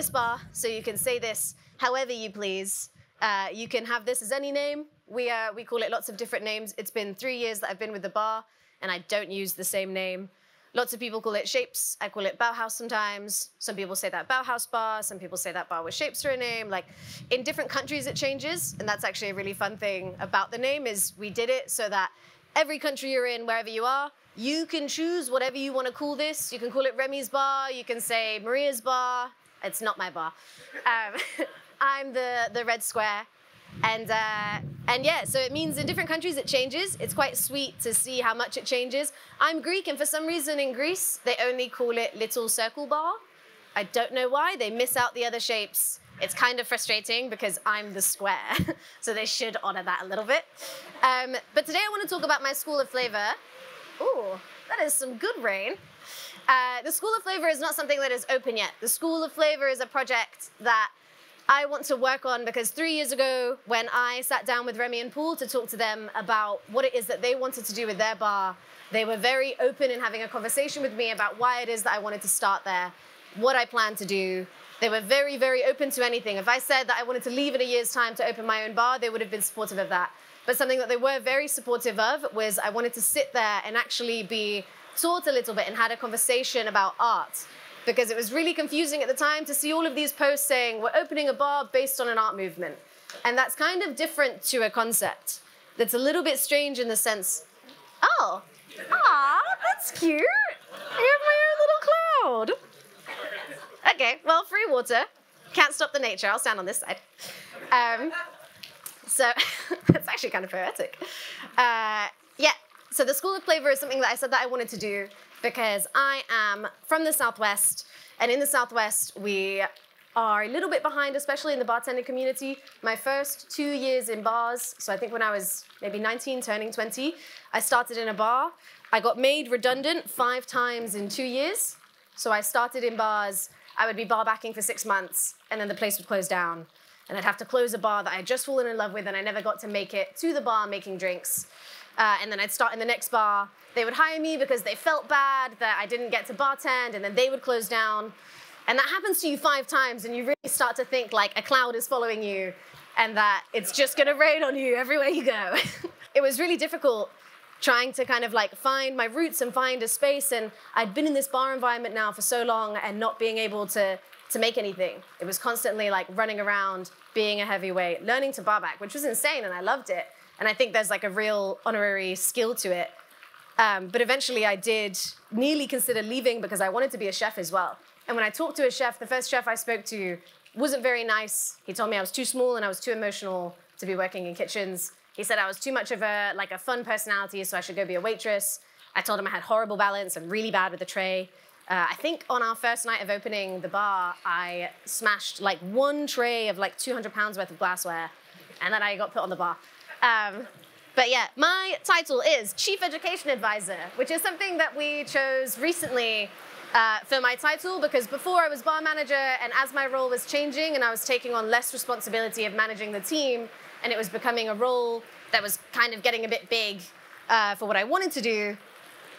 this bar, so you can say this however you please. You can have this as any name. We call it lots of different names. It's been 3 years that I've been with the bar, and I don't use the same name. Lots of people call it Shapes. I call it Bauhaus sometimes. Some people say that Bauhaus bar. Some people say that bar with Shapes for a name. Like, in different countries it changes, and that's actually a really fun thing about the name is we did it so that every country you're in, wherever you are, you can choose whatever you want to call this. You can call it Remy's bar. You can say Maria's bar. It's not my bar. I'm the red square. And yeah, so it means in different countries it changes. It's quite sweet to see how much it changes. I'm Greek, and for some reason in Greece, they only call it Little Circle Bar. I don't know why. They miss out the other shapes. It's kind of frustrating because I'm the square. So they should honor that a little bit. But today I want to talk about my School of Flavour. Ooh, that is some good rain. The School of Flavour is not something that is open yet. The School of Flavour is a project that I want to work on because 3 years ago, when I sat down with Remy and Paul to talk to them about what it is that they wanted to do with their bar, they were very open in having a conversation with me about why it is that I wanted to start there, what I planned to do. They were very, very open to anything. If I said that I wanted to leave in a year's time to open my own bar, they would have been supportive of that. But something that they were very supportive of was I wanted to sit there and actually be taught a little bit and had a conversation about art. Because it was really confusing at the time to see all of these posts saying, we're opening a bar based on an art movement. And that's kind of different to a concept. That's a little bit strange in the sense, oh, that's cute. I have my own little cloud. Okay, well, free water. Can't stop the nature. I'll stand on this side. So that's actually kind of poetic. Yeah, so the School of Flavour is something that I said that I wanted to do because I am from the Southwest, and in the Southwest, we are a little bit behind, especially in the bartending community. My first 2 years in bars, so I think when I was maybe 19, turning 20, I started in a bar. I got made redundant 5 times in 2 years. So I started in bars, I would be bar backing for 6 months, and then the place would close down. And I'd have to close a bar that I had just fallen in love with, and I never got to make it to the bar making drinks. And then I'd start in the next bar. They would hire me because they felt bad that I didn't get to bartend, and then they would close down. And that happens to you 5 times, and you really start to think like a cloud is following you, and that it's just gonna rain on you everywhere you go. It was really difficult trying to kind of like find my roots and find a space, and I'd been in this bar environment now for so long and not being able to make anything. It was constantly like running around, being a heavyweight, learning to bar back, which was insane, and I loved it. And I think there's like a real honorary skill to it. But eventually I did nearly consider leaving because I wanted to be a chef as well. And when I talked to a chef, the first chef I spoke to wasn't very nice. He told me I was too small and I was too emotional to be working in kitchens. He said I was too much of a fun personality, so I should go be a waitress. I told him I had horrible balance and really bad with the tray. I think on our first night of opening the bar, I smashed like 1 tray of like 200 pounds worth of glassware, and then I got put on the bar. But yeah, my title is Chief Education Advisor, which is something that we chose recently for my title, because before I was bar manager, and as my role was changing and I was taking on less responsibility of managing the team, and it was becoming a role that was kind of getting a bit big for what I wanted to do,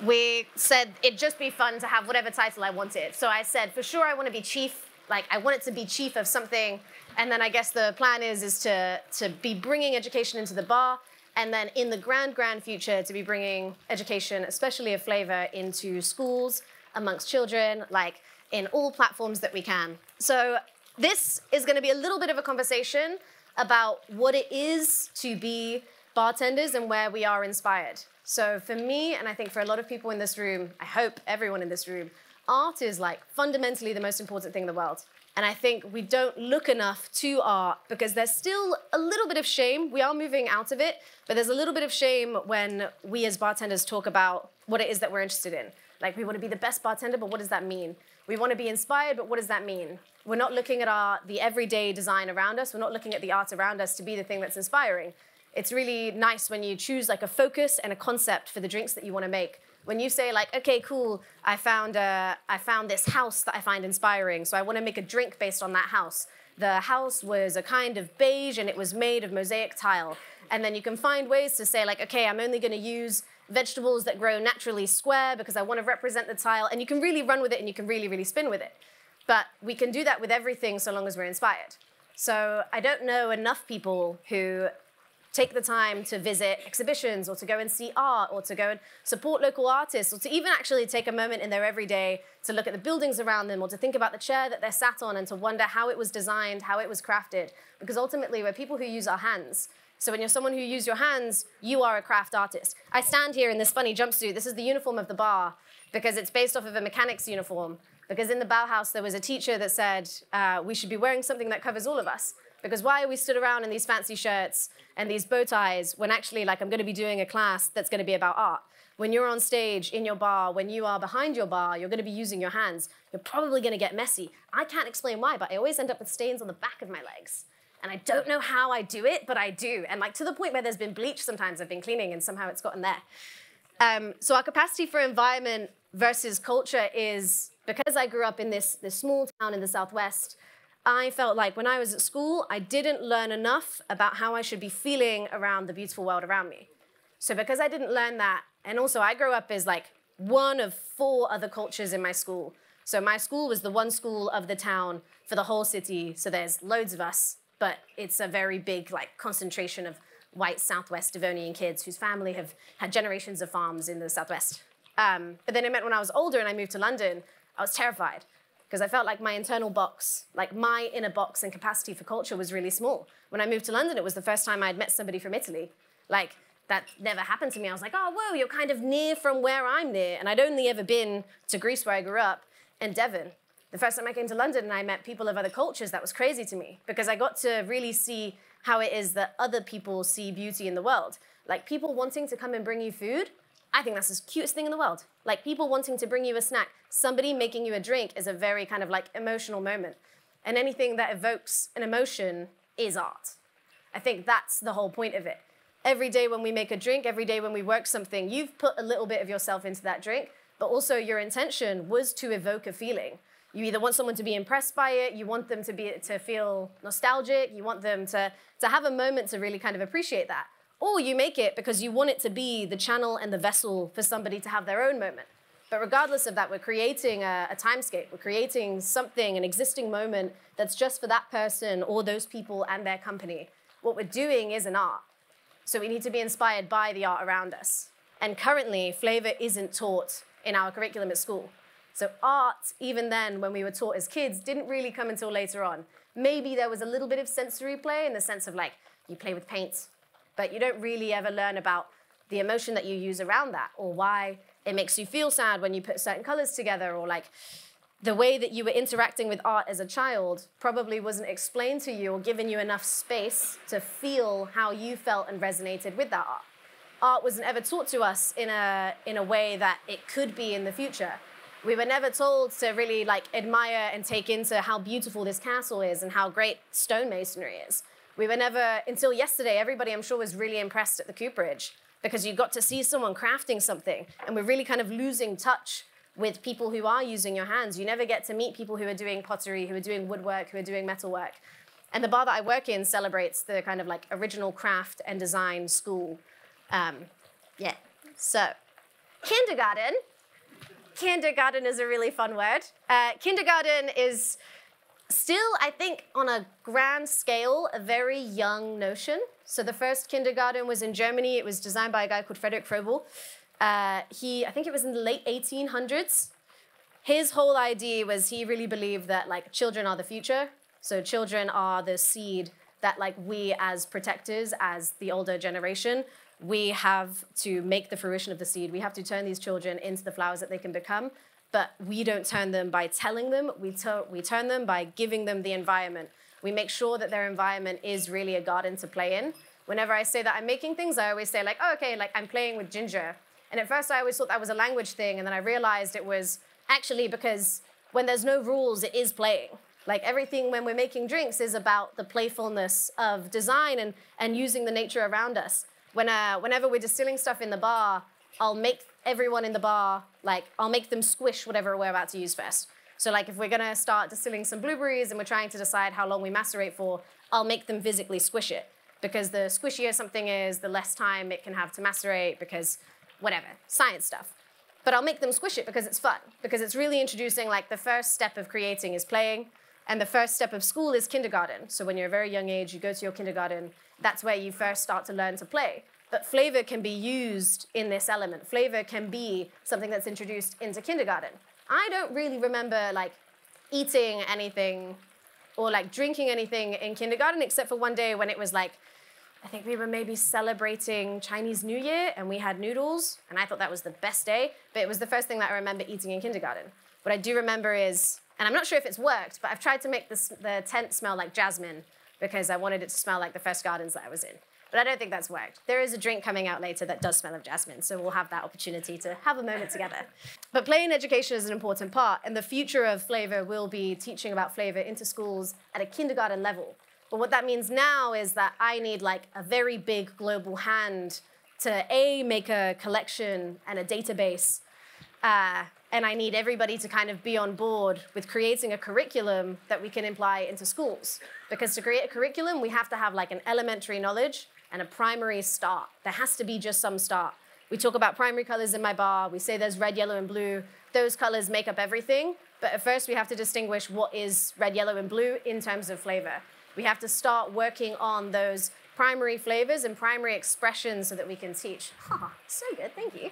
we said it'd just be fun to have whatever title I wanted. So I said, for sure I want to be chief, like I want it to be chief of something, and then I guess the plan is to be bringing education into the bar, and then in the grand future to be bringing education, especially of flavor, into schools, amongst children, like in all platforms that we can. So this is going to be a little bit of a conversation about what it is to be bartenders and where we are inspired. So for me, and I think for a lot of people in this room, I hope everyone in this room, art is like fundamentally the most important thing in the world. And I think we don't look enough to art because there's still a little bit of shame. We are moving out of it, but there's a little bit of shame when we as bartenders talk about what it is that we're interested in. Like, we want to be the best bartender, but what does that mean? We want to be inspired, but what does that mean? We're not looking at the everyday design around us. We're not looking at the art around us to be the thing that's inspiring. It's really nice when you choose like a focus and a concept for the drinks that you want to make. When you say like, okay, cool, I found this house that I find inspiring, so I want to make a drink based on that house. The house was a kind of beige and it was made of mosaic tile. And then you can find ways to say like, okay, I'm only going to use vegetables that grow naturally square because I want to represent the tile. And you can really run with it and you can really, really spin with it. But we can do that with everything so long as we're inspired. So I don't know enough people who take the time to visit exhibitions or to go and see art or to go and support local artists or to even actually take a moment in their everyday to look at the buildings around them or to think about the chair that they're sat on and to wonder how it was designed, how it was crafted. Because ultimately, we're people who use our hands. So when you're someone who uses your hands, you are a craft artist. I stand here in this funny jumpsuit. This is the uniform of the bar because it's based off of a mechanic's uniform. Because in the Bauhaus, there was a teacher that said, we should be wearing something that covers all of us. Because why are we stood around in these fancy shirts and these bow ties when actually, like, I'm going to be doing a class that's going to be about art? When you're on stage in your bar, when you are behind your bar, you're going to be using your hands. You're probably going to get messy. I can't explain why, but I always end up with stains on the back of my legs. And I don't know how I do it, but I do. And like to the point where there's been bleach sometimes I've been cleaning and somehow it's gotten there. So our capacity for environment versus culture is, because I grew up in this small town in the Southwest, I felt like when I was at school, I didn't learn enough about how I should be feeling around the beautiful world around me. So because I didn't learn that, and also I grew up as like one of 4 other cultures in my school. So my school was the one school of the town for the whole city. So there's loads of us, but it's a very big like concentration of white Southwest Devonian kids whose family have had generations of farms in the Southwest. But then it meant when I was older and I moved to London, I was terrified because I felt like my internal box, like my inner box and capacity for culture was really small. When I moved to London, it was the first time I'd met somebody from Italy. Like, that never happened to me. I was like, oh, whoa, you're kind of near from where I'm near. And I'd only ever been to Greece, where I grew up, and Devon. The first time I came to London and I met people of other cultures, that was crazy to me because I got to really see how it is that other people see beauty in the world. Like people wanting to come and bring you food, I think that's the cutest thing in the world. Like people wanting to bring you a snack, somebody making you a drink is a very kind of like emotional moment. And anything that evokes an emotion is art. I think that's the whole point of it. Every day when we make a drink, every day when we work something, you've put a little bit of yourself into that drink, but also your intention was to evoke a feeling. You either want someone to be impressed by it, you want them to feel nostalgic, you want them to have a moment to really kind of appreciate that. Or you make it because you want it to be the channel and the vessel for somebody to have their own moment. But regardless of that, we're creating a timescape. We're creating something, an existing moment that's just for that person or those people and their company. What we're doing is an art. So we need to be inspired by the art around us. And currently, Flavour isn't taught in our curriculum at school. So art, even then, when we were taught as kids, didn't really come until later on. Maybe there was a little bit of sensory play in the sense of like, you play with paints, but you don't really ever learn about the emotion that you use around that or why it makes you feel sad when you put certain colors together or like the way that you were interacting with art as a child probably wasn't explained to you or given you enough space to feel how you felt and resonated with that art. Art wasn't ever taught to us in a way that it could be in the future. We were never told to really like admire and take into how beautiful this castle is and how great stonemasonry is. We were never, until yesterday, everybody I'm sure was really impressed at the Cooperage because you got to see someone crafting something and we're really kind of losing touch with people who are using your hands. You never get to meet people who are doing pottery, who are doing woodwork, who are doing metalwork. And the bar that I work in celebrates the kind of like original craft and design school. So kindergarten. Kindergarten is a really fun word. Kindergarten is still, I think, on a grand scale, a very young notion. So the first kindergarten was in Germany. It was designed by a guy called Frederick Froebel. I think it was in the late 1800s. His whole idea was he really believed that like children are the future. So children are the seed that like we as protectors, as the older generation, we have to make the fruition of the seed. We have to turn these children into the flowers that they can become. But we don't turn them by telling them. We turn them by giving them the environment. We make sure that their environment is really a garden to play in. Whenever I say that I'm making things, I always say like, oh, okay, like I'm playing with ginger. And at first I always thought that was a language thing. And then I realized it was actually because when there's no rules, it is playing. Like everything when we're making drinks is about the playfulness of design and using the nature around us. Whenever we're distilling stuff in the bar, I'll make everyone in the bar, like, I'll make them squish whatever we're about to use first. So like if we're gonna start distilling some blueberries and we're trying to decide how long we macerate for, I'll make them physically squish it. Because the squishier something is, the less time it can have to macerate, because whatever, science stuff. but I'll make them squish it because it's fun, because it's really introducing, like, the first step of creating is playing, and the first step of school is kindergarten. So when you're a very young age, you go to your kindergarten, that's where you first start to learn to play. But flavor can be used in this element. Flavor can be something that's introduced into kindergarten. I don't really remember, like, eating anything or, like, drinking anything in kindergarten, except for one day when it was, like, I think we were maybe celebrating Chinese New Year, and we had noodles, and I thought that was the best day, but it was the first thing that I remember eating in kindergarten. What I do remember is, and I'm not sure if it's worked, but I've tried to make the tent smell like jasmine because I wanted it to smell like the first gardens that I was in. But I don't think that's worked. There is a drink coming out later that does smell of jasmine, so we'll have that opportunity to have a moment together. But play in education is an important part, and the future of flavor will be teaching about flavor into schools at a kindergarten level. But what that means now is that I need, like, a very big global hand to A, make a collection and a database, and I need everybody to kind of be on board with creating a curriculum that we can apply into schools. Because to create a curriculum, we have to have, like, an elementary knowledge and a primary start. There has to be just some start. We talk about primary colors in my bar. We say there's red, yellow, and blue. Those colors make up everything. But at first, we have to distinguish what is red, yellow, and blue in terms of flavor. We have to start working on those primary flavors and primary expressions so that we can teach. Oh, so good, thank you.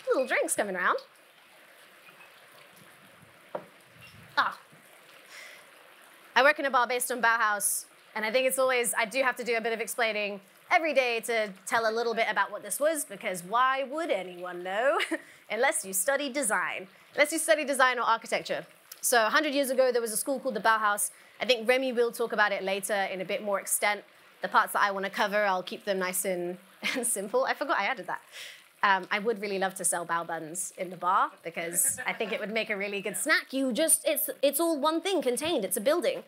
Little drinks coming around. Ah. I work in a bar based on Bauhaus, and I think it's always, I do have to do a bit of explaining every day to tell a little bit about what this was, because why would anyone know unless you study design? Unless you study design or architecture. So 100 years ago, there was a school called the Bauhaus. I think Remy will talk about it later in a bit more extent. The parts that I want to cover, I'll keep them nice and simple. I forgot I added that. I would really love to sell bao buns in the bar because I think it would make a really good snack. It's all one thing contained. It's a building.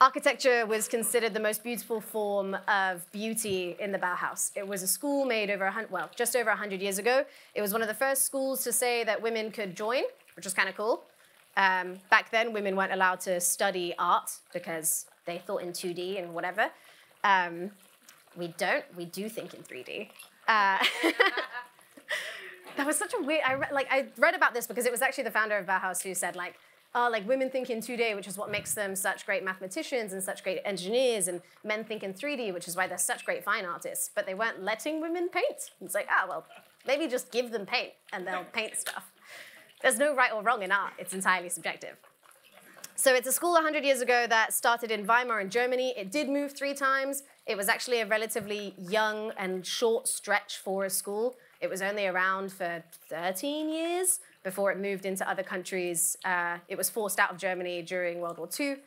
Architecture was considered the most beautiful form of beauty in the Bauhaus. It was a school made just over 100 years ago. It was one of the first schools to say that women could join, which was kind of cool. Back then, women weren't allowed to study art because they thought in 2D and whatever. We do think in 3D. That was such a weird, I read about this because it was actually the founder of Bauhaus who said, like, oh, like, women think in 2D, which is what makes them such great mathematicians and such great engineers, and men think in 3D, which is why they're such great fine artists, but they weren't letting women paint. It's like, well, maybe just give them paint and they'll paint stuff. There's no right or wrong in art. It's entirely subjective. So it's a school 100 years ago that started in Weimar in Germany. It did move 3 times. It was actually a relatively young and short stretch for a school. It was only around for 13 years before it moved into other countries. It was forced out of Germany during World War II.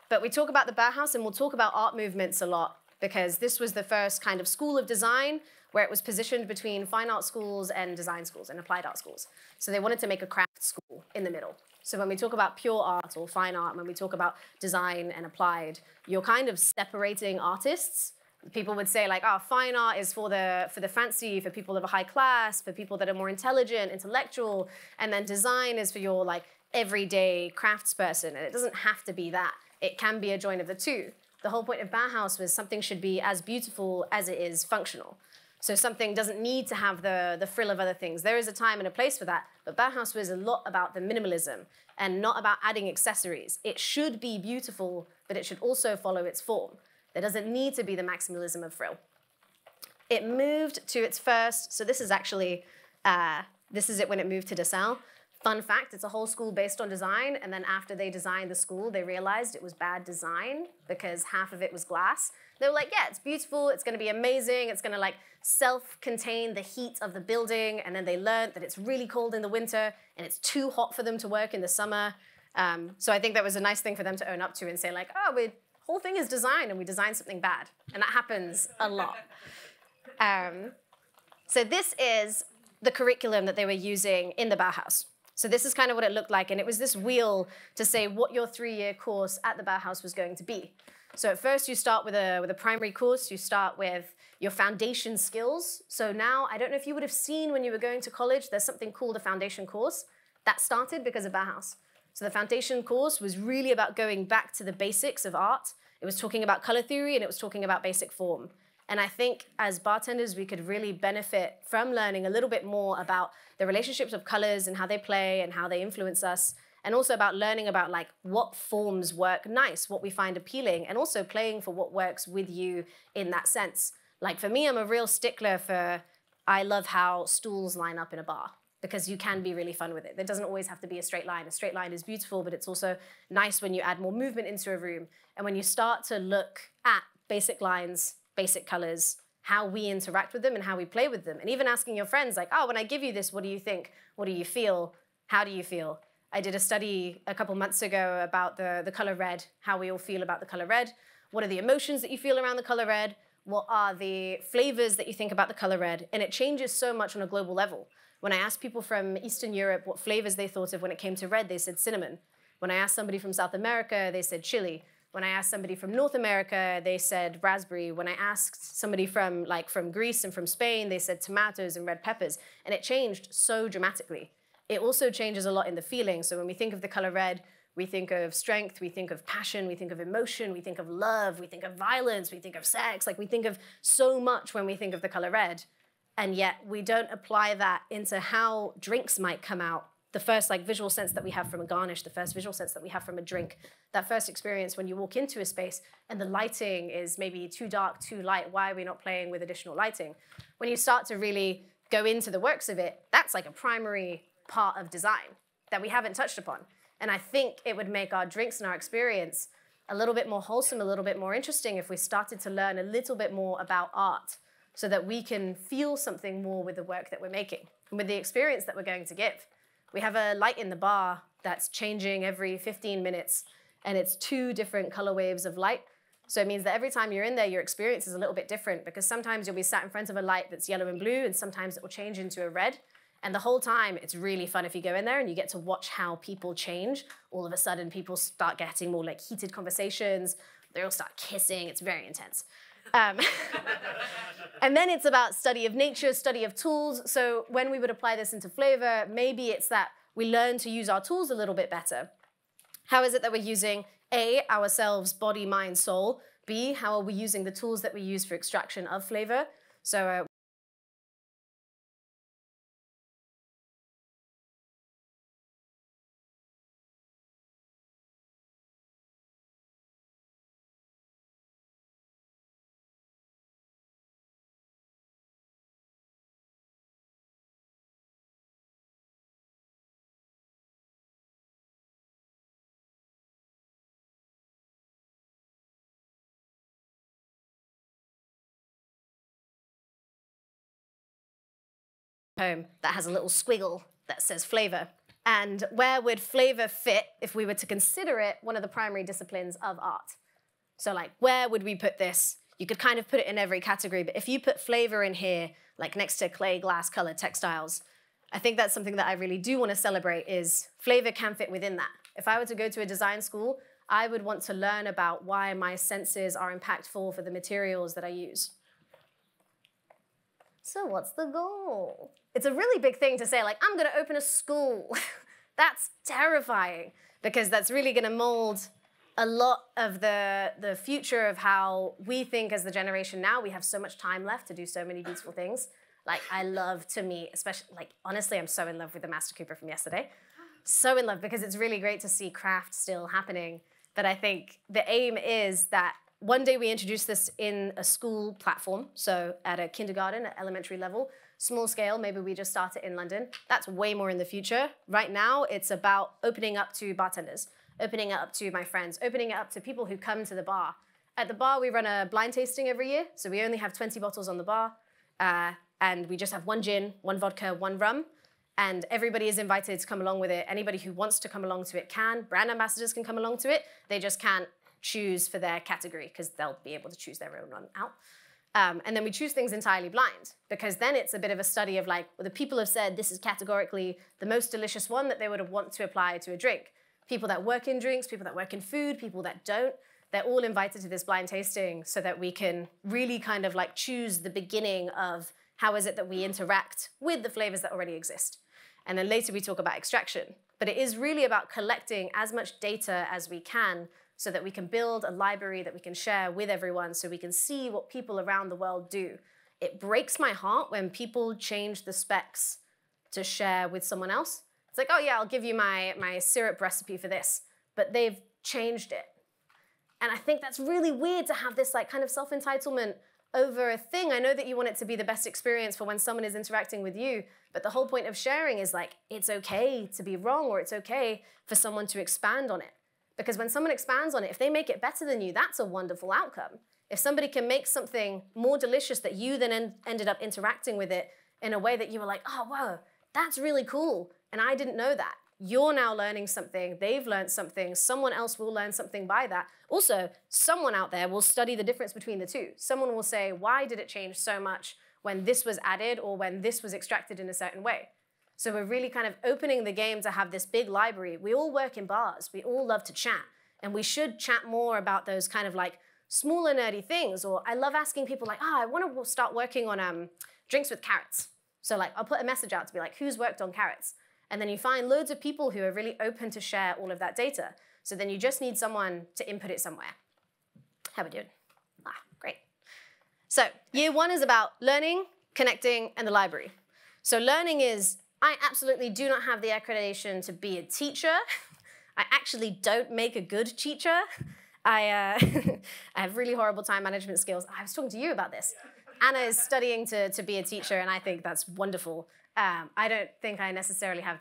But we talk about the Bauhaus and we'll talk about art movements a lot because this was the first kind of school of design where it was positioned between fine art schools and design schools and applied art schools. So they wanted to make a craft school in the middle. So when we talk about pure art or fine art, when we talk about design and applied, you're kind of separating artists. People would say, like, oh, fine art is for the fancy, for people of a high class, for people that are more intelligent, intellectual, and then design is for your, like, everyday craftsperson. And it doesn't have to be that. It can be a join of the two. The whole point of Bauhaus was something should be as beautiful as it is functional. So something doesn't need to have the frill of other things. There is a time and a place for that, but Bauhaus was a lot about the minimalism and not about adding accessories. It should be beautiful, but it should also follow its form. There doesn't need to be the maximalism of frill. It moved to its first, so this is actually, this is it when it moved to Dessau. Fun fact, it's a whole school based on design, and then after they designed the school, they realized it was bad design because half of it was glass. They were like, yeah, it's beautiful, it's gonna be amazing, it's gonna, like, self-contain the heat of the building, and then they learned that it's really cold in the winter, and it's too hot for them to work in the summer. So I think that was a nice thing for them to own up to and say, like, oh, the whole thing is design, and we designed something bad. And that happens a lot. So this is the curriculum that they were using in the Bauhaus. So this is kind of what it looked like, and it was this wheel to say what your 3-year course at the Bauhaus was going to be. So at first you start with a primary course, you start with your foundation skills. So now, I don't know if you would have seen when you were going to college, there's something called a foundation course. That started because of Bauhaus. So the foundation course was really about going back to the basics of art. It was talking about color theory and it was talking about basic form. And I think as bartenders, we could really benefit from learning a little bit more about the relationships of colors and how they play and how they influence us. And also about learning about like what forms work nice, what we find appealing, and also playing for what works with you in that sense. Like for me, I'm a real stickler for, I love how stools line up in a bar, because you can be really fun with it. There doesn't always have to be a straight line. A straight line is beautiful, but it's also nice when you add more movement into a room. And when you start to look at basic lines, basic colors, how we interact with them and how we play with them. And even asking your friends like, oh, when I give you this, what do you think? What do you feel? How do you feel? I did a study a couple months ago about the color red, how we all feel about the color red. What are the emotions that you feel around the color red? What are the flavors that you think about the color red? And it changes so much on a global level. When I asked people from Eastern Europe what flavors they thought of when it came to red, they said cinnamon. When I asked somebody from South America, they said chili. When I asked somebody from North America, they said raspberry. When I asked somebody from Greece and from Spain, they said tomatoes and red peppers. And it changed so dramatically. It also changes a lot in the feeling. So when we think of the color red, we think of strength, we think of passion, we think of emotion, we think of love, we think of violence, we think of sex. Like we think of so much when we think of the color red. And yet we don't apply that into how drinks might come out. The first like visual sense that we have from a garnish, the first visual sense that we have from a drink, that first experience when you walk into a space and the lighting is maybe too dark, too light. Why are we not playing with additional lighting? When you start to really go into the works of it, that's like a primary part of design that we haven't touched upon. And I think it would make our drinks and our experience a little bit more wholesome, a little bit more interesting if we started to learn a little bit more about art so that we can feel something more with the work that we're making and with the experience that we're going to give. We have a light in the bar that's changing every 15 minutes, and it's 2 different color waves of light. So it means that every time you're in there, your experience is a little bit different, because sometimes you'll be sat in front of a light that's yellow and blue, and sometimes it will change into a red. And the whole time, it's really fun if you go in there and you get to watch how people change. All of a sudden, people start getting more like heated conversations. They all start kissing. It's very intense. And then it's about study of nature, study of tools. So when we would apply this into flavor, maybe it's that we learn to use our tools a little bit better. How is it that we're using A, ourselves, body, mind, soul? B, how are we using the tools that we use for extraction of flavor? So home that has a little squiggle that says flavor. And where would flavor fit if we were to consider it one of the primary disciplines of art? So like, where would we put this? You could kind of put it in every category, but if you put flavor in here, like next to clay, glass, color, textiles, I think that's something that I really do want to celebrate is flavor can fit within that. If I were to go to a design school, I would want to learn about why my senses are impactful for the materials that I use. So what's the goal? It's a really big thing to say, like, I'm going to open a school. That's terrifying, because that's really going to mold a lot of the future of how we think as the generation now. We have so much time left to do so many beautiful things. Like, I love to meet, especially, like, honestly, I'm so in love with the Master Cooper from yesterday. So in love, because it's really great to see craft still happening. But I think the aim is that one day we introduce this in a school platform, so at a kindergarten, at elementary level, small scale, maybe we just start it in London. That's way more in the future. Right now, it's about opening up to bartenders, opening it up to my friends, opening it up to people who come to the bar. At the bar, we run a blind tasting every year, so we only have 20 bottles on the bar, and we just have 1 gin, 1 vodka, 1 rum, and everybody is invited to come along with it. Anybody who wants to come along to it can. Brand ambassadors can come along to it. They just can't choose for their category, because they'll be able to choose their own one out. And then we choose things entirely blind, because then it's a bit of a study of like, well, the people have said this is categorically the most delicious one that they would want to apply to a drink. People that work in drinks, people that work in food, people that don't, they're all invited to this blind tasting so that we can really kind of like choose the beginning of how is it that we interact with the flavors that already exist. And then later we talk about extraction. But it is really about collecting as much data as we can so that we can build a library that we can share with everyone so we can see what people around the world do. It breaks my heart when people change the specs to share with someone else. It's like, oh yeah, I'll give you my syrup recipe for this, but they've changed it. And I think that's really weird to have this like kind of self-entitlement over a thing. I know that you want it to be the best experience for when someone is interacting with you, but the whole point of sharing is like, it's okay to be wrong, or it's okay for someone to expand on it. Because when someone expands on it, if they make it better than you, that's a wonderful outcome. If somebody can make something more delicious that you then ended up interacting with it in a way that you were like, oh, whoa, that's really cool, and I didn't know that. You're now learning something, they've learned something, someone else will learn something by that. Also, someone out there will study the difference between the two. Someone will say, why did it change so much when this was added or when this was extracted in a certain way? So we're really kind of opening the game to have this big library. We all work in bars, we all love to chat, and we should chat more about those kind of like smaller nerdy things. Or I love asking people like, I want to start working on drinks with carrots. So like I'll put a message out to be like, who's worked on carrots? And then you find loads of people who are really open to share all of that data. So then you just need someone to input it somewhere. How are we doing? Great. So year one is about learning, connecting, and the library. So learning is, I absolutely do not have the accreditation to be a teacher. I actually don't make a good teacher. I have really horrible time management skills. I was talking to you about this. Anna is studying to be a teacher, and I think that's wonderful. I don't think I necessarily have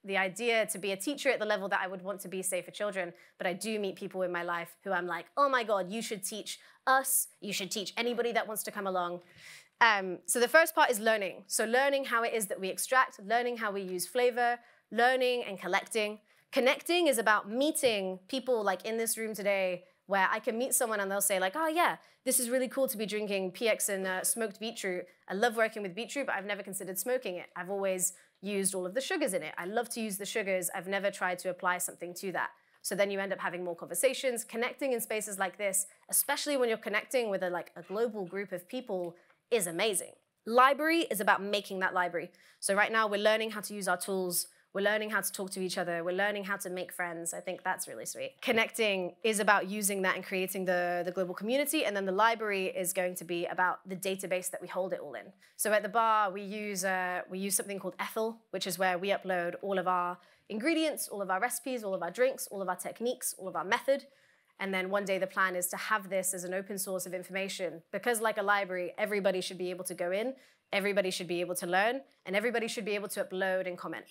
the idea to be a teacher at the level that I would want to be, say, for children, but I do meet people in my life who I'm like, oh my God, you should teach us, you should teach anybody that wants to come along. So the first part is learning. So learning how it is that we extract, learning how we use flavor, learning and collecting. Connecting is about meeting people like in this room today, where I can meet someone and they'll say like, oh yeah, this is really cool to be drinking PX and smoked beetroot. I love working with beetroot, but I've never considered smoking it. I've always used all of the sugars in it. I love to use the sugars. I've never tried to apply something to that. So then you end up having more conversations. Connecting in spaces like this, especially when you're connecting with a global group of people, is amazing. Library is about making that library. So right now we're learning how to use our tools. We're learning how to talk to each other. We're learning how to make friends. I think that's really sweet. Connecting is about using that and creating the global community. And then the library is going to be about the database that we hold it all in. So at the bar, we use something called Ethel, which is where we upload all of our ingredients, all of our recipes, all of our drinks, all of our techniques, all of our method. And then one day the plan is to have this as an open source of information. Because like a library, everybody should be able to go in, everybody should be able to learn, and everybody should be able to upload and comment.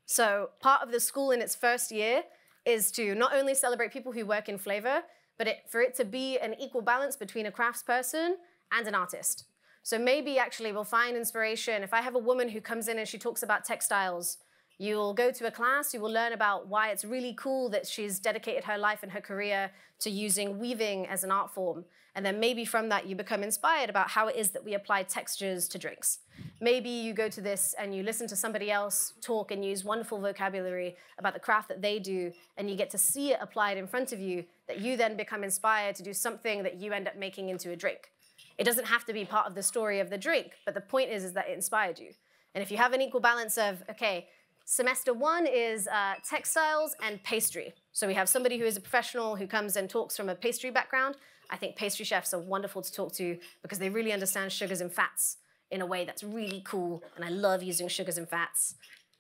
So part of the school in its first year is to not only celebrate people who work in flavor, but for it to be an equal balance between a craftsperson and an artist. So maybe actually we'll find inspiration. If I have a woman who comes in and she talks about textiles, you'll go to a class, you will learn about why it's really cool that she's dedicated her life and her career to using weaving as an art form. And then maybe from that you become inspired about how it is that we apply textures to drinks. Maybe you go to this and you listen to somebody else talk and use wonderful vocabulary about the craft that they do, and you get to see it applied in front of you, that you then become inspired to do something that you end up making into a drink. It doesn't have to be part of the story of the drink, but the point is that it inspired you. And if you have an equal balance of, okay, semester one is textiles and pastry. So we have somebody who is a professional who comes and talks from a pastry background. I think pastry chefs are wonderful to talk to because they really understand sugars and fats in a way that's really cool. And I love using sugars and fats.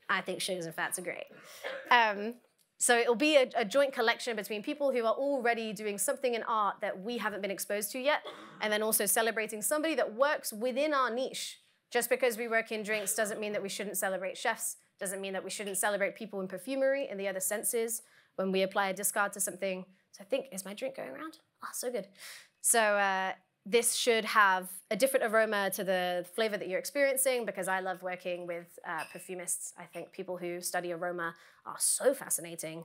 I think sugars and fats are great. So it'll be a joint collection between people who are already doing something in art that we haven't been exposed to yet, and then also celebrating somebody that works within our niche. Just because we work in drinks doesn't mean that we shouldn't celebrate chefs, doesn't mean that we shouldn't celebrate people in perfumery and the other senses when we apply a discard to something. So I think, is my drink going around? Oh, so good. So this should have a different aroma to the flavor that you're experiencing, because I love working with perfumists. I think people who study aroma are so fascinating.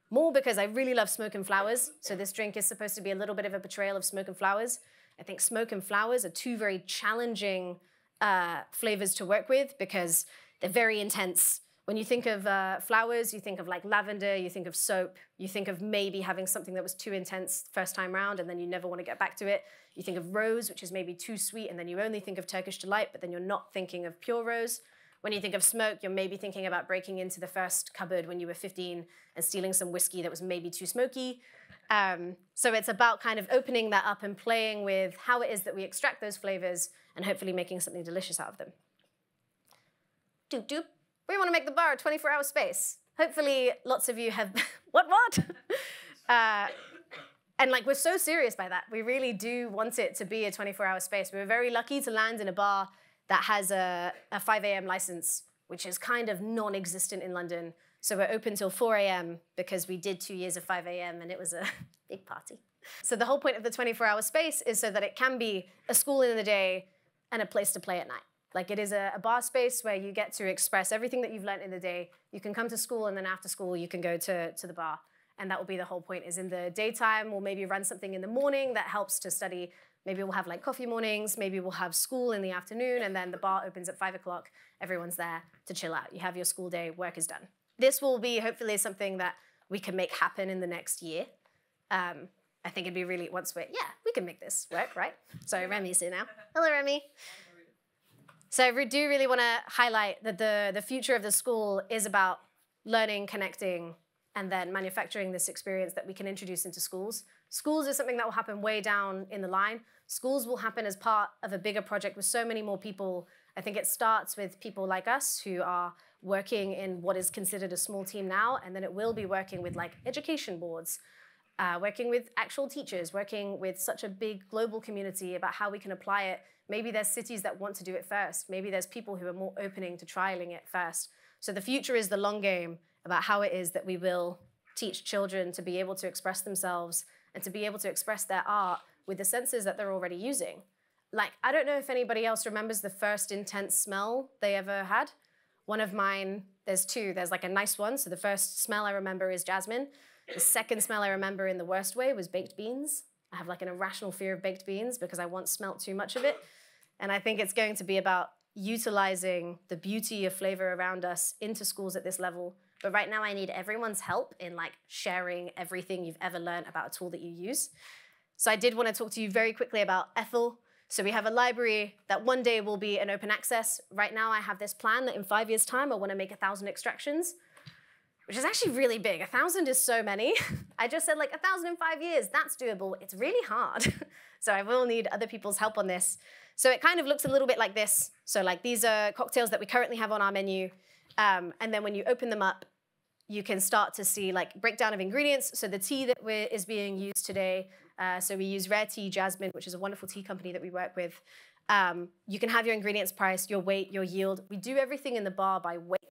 More because I really love smoke and flowers. So this drink is supposed to be a little bit of a portrayal of smoke and flowers. I think smoke and flowers are two very challenging flavors to work with because they're very intense. When you think of flowers, you think of like lavender, you think of soap, you think of maybe having something that was too intense first time round and then you never want to get back to it. You think of rose, which is maybe too sweet, and then you only think of Turkish Delight, but then you're not thinking of pure rose. When you think of smoke, you're maybe thinking about breaking into the first cupboard when you were 15 and stealing some whiskey that was maybe too smoky. So it's about kind of opening that up and playing with how it is that we extract those flavors and hopefully making something delicious out of them. Doop doop. We want to make the bar a 24-hour space. Hopefully lots of you have, what? And like, we're so serious by that. We really do want it to be a 24-hour space. We were very lucky to land in a bar that has a 5 a.m. license, which is kind of non-existent in London. So we're open till 4 a.m. because we did 2 years of 5 a.m. and it was a big party. So the whole point of the 24-hour space is so that it can be a school in the day and a place to play at night. Like, it is a bar space where you get to express everything that you've learned in the day. You can come to school, and then after school, you can go to the bar. And that will be the whole point, is in the daytime, we'll maybe run something in the morning that helps to study. Maybe we'll have like coffee mornings, maybe we'll have school in the afternoon, and then the bar opens at 5 o'clock. Everyone's there to chill out. You have your school day, work is done. This will be hopefully something that we can make happen in the next year. I think it'd be really, we can make this work, right? So Remy's here now. Hello, Remy. So I do really want to highlight that the future of the school is about learning, connecting, and then manufacturing this experience that we can introduce into schools. Schools is something that will happen way down in the line. Schools will happen as part of a bigger project with so many more people. I think it starts with people like us who are working in what is considered a small team now, and then it will be working with like education boards, working with actual teachers, working with such a big global community about how we can apply it. Maybe there's cities that want to do it first. Maybe there's people who are more opening to trialing it first. So the future is the long game about how it is that we will teach children to be able to express themselves and to be able to express their art with the senses that they're already using. Like, I don't know if anybody else remembers the first intense smell they ever had. One of mine, there's two. There's like a nice one. So the first smell I remember is jasmine. The second smell I remember in the worst way was baked beans. I have like an irrational fear of baked beans because I once smelt too much of it. And I think it's going to be about utilizing the beauty of flavor around us into schools at this level. But right now I need everyone's help in like sharing everything you've ever learned about a tool that you use. So I did want to talk to you very quickly about Ethel. So we have a library that one day will be an open access. Right now I have this plan that in 5 years' time I want to make 1,000 extractions, which is actually really big. 1,000 is so many. I just said like 1,000 in 5 years, that's doable. It's really hard. So I will need other people's help on this. So it kind of looks a little bit like this. So like these are cocktails that we currently have on our menu. And then when you open them up, you can start to see like breakdown of ingredients. So the tea that is being used today, so we use Rare Tea Jasmine, which is a wonderful tea company that we work with. You can have your ingredients priced, your weight, your yield. We do everything in the bar by weight,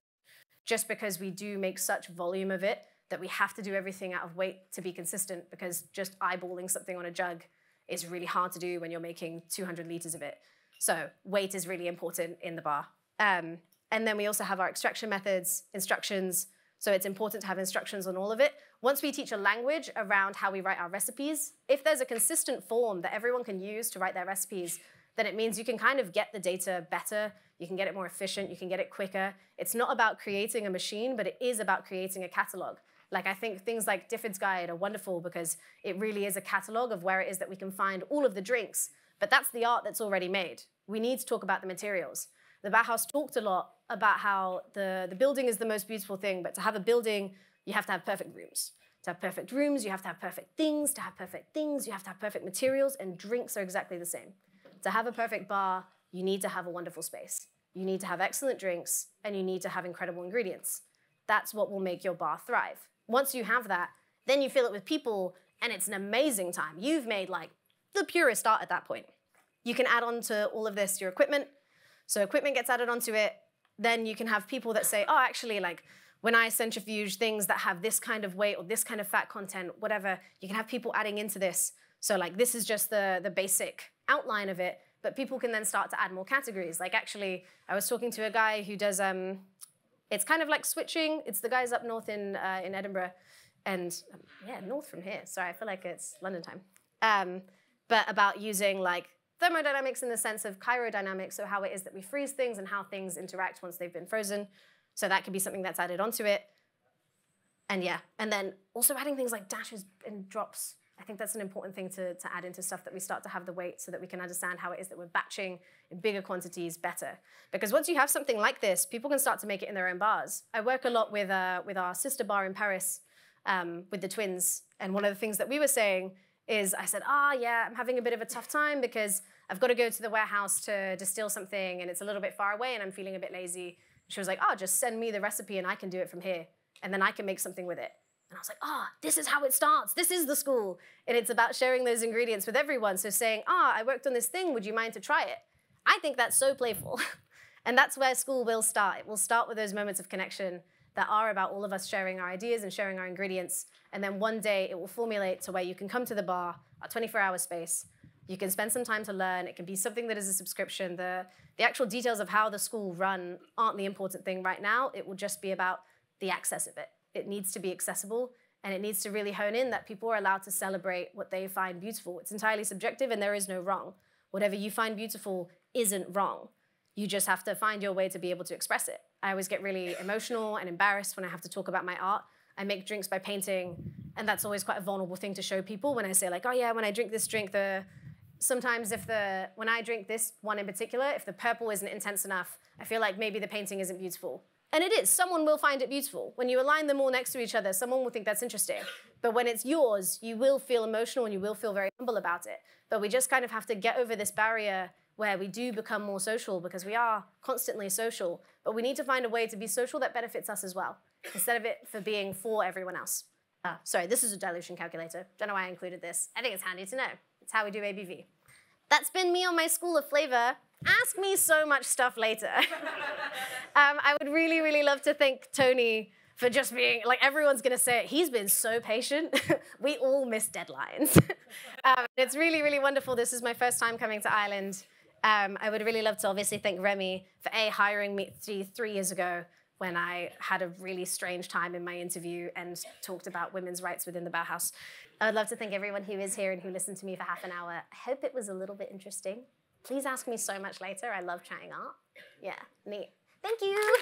just because we do make such volume of it that we have to do everything out of weight to be consistent, because just eyeballing something on a jug is really hard to do when you're making 200 liters of it. So weight is really important in the bar. And then we also have our extraction methods, instructions. So it's important to have instructions on all of it. Once we teach a language around how we write our recipes, if there's a consistent form that everyone can use to write their recipes, then it means you can kind of get the data better, you can get it more efficient, you can get it quicker. It's not about creating a machine, but it is about creating a catalog. Like, I think things like Difford's Guide are wonderful because it really is a catalog of where it is that we can find all of the drinks, but that's the art that's already made. We need to talk about the materials. The Bauhaus talked a lot about how the building is the most beautiful thing, but to have a building, you have to have perfect rooms. To have perfect rooms, you have to have perfect things. To have perfect things, you have to have perfect materials, and drinks are exactly the same. To have a perfect bar, you need to have a wonderful space. You need to have excellent drinks, and you need to have incredible ingredients. That's what will make your bar thrive. Once you have that, then you fill it with people, and it's an amazing time. You've made like the purest art at that point. You can add on to all of this your equipment. So equipment gets added onto it. Then you can have people that say, oh, actually, like when I centrifuge things that have this kind of weight or this kind of fat content, whatever, you can have people adding into this. So like this is just the basic outline of it, but people can then start to add more categories. Like actually, I was talking to a guy who does, it's kind of like switching. It's the guys up north in Edinburgh, and yeah, north from here. Sorry, I feel like it's London time. But about using like thermodynamics in the sense of chirodynamics, so how it is that we freeze things and how things interact once they've been frozen. So that could be something that's added onto it. And yeah, and then also adding things like dashes and drops. I think that's an important thing to add into stuff, that we start to have the weight so that we can understand how it is that we're batching in bigger quantities better. Because once you have something like this, people can start to make it in their own bars. I work a lot with our sister bar in Paris with the twins. And one of the things that we were saying is, I said, yeah, I'm having a bit of a tough time because I've got to go to the warehouse to distill something and it's a little bit far away and I'm feeling a bit lazy. She was like, just send me the recipe and I can do it from here. And then I can make something with it. And I was like, this is how it starts. This is the school. And it's about sharing those ingredients with everyone. So saying, I worked on this thing. Would you mind to try it? I think that's so playful. And that's where school will start. It will start with those moments of connection that are about all of us sharing our ideas and sharing our ingredients. And then one day it will formulate to where you can come to the bar, our 24-hour space. You can spend some time to learn. It can be something that is a subscription. The actual details of how the school run aren't the important thing right now. It will just be about the access of it. It needs to be accessible, and it needs to really hone in that people are allowed to celebrate what they find beautiful. It's entirely subjective, and there is no wrong. Whatever you find beautiful isn't wrong. You just have to find your way to be able to express it. I always get really emotional and embarrassed when I have to talk about my art. I make drinks by painting, and that's always quite a vulnerable thing to show people when I say, like, when I drink this drink, sometimes when I drink this one in particular, if the purple isn't intense enough, I feel like maybe the painting isn't beautiful. And it is. Someone will find it beautiful. When you align them all next to each other, someone will think that's interesting. But when it's yours, you will feel emotional and you will feel very humble about it. But we just kind of have to get over this barrier where we do become more social, because we are constantly social. But we need to find a way to be social that benefits us as well, instead of it being for everyone else. Sorry, this is a dilution calculator. Don't know why I included this. I think it's handy to know. It's how we do ABV. That's been me on my School of Flavour. Ask me so much stuff later. I would really, really love to thank Tony for just being, like, everyone's going to say it. He's been so patient. We all miss deadlines. It's really, really wonderful. This is my first time coming to Ireland. I would really love to obviously thank Remy for hiring me 3 years ago when I had a really strange time in my interview and talked about women's rights within the Bauhaus. I would love to thank everyone who is here and who listened to me for half an hour. I hope it was a little bit interesting. Please ask me so much later. I love chatting art. Yeah, neat. Thank you.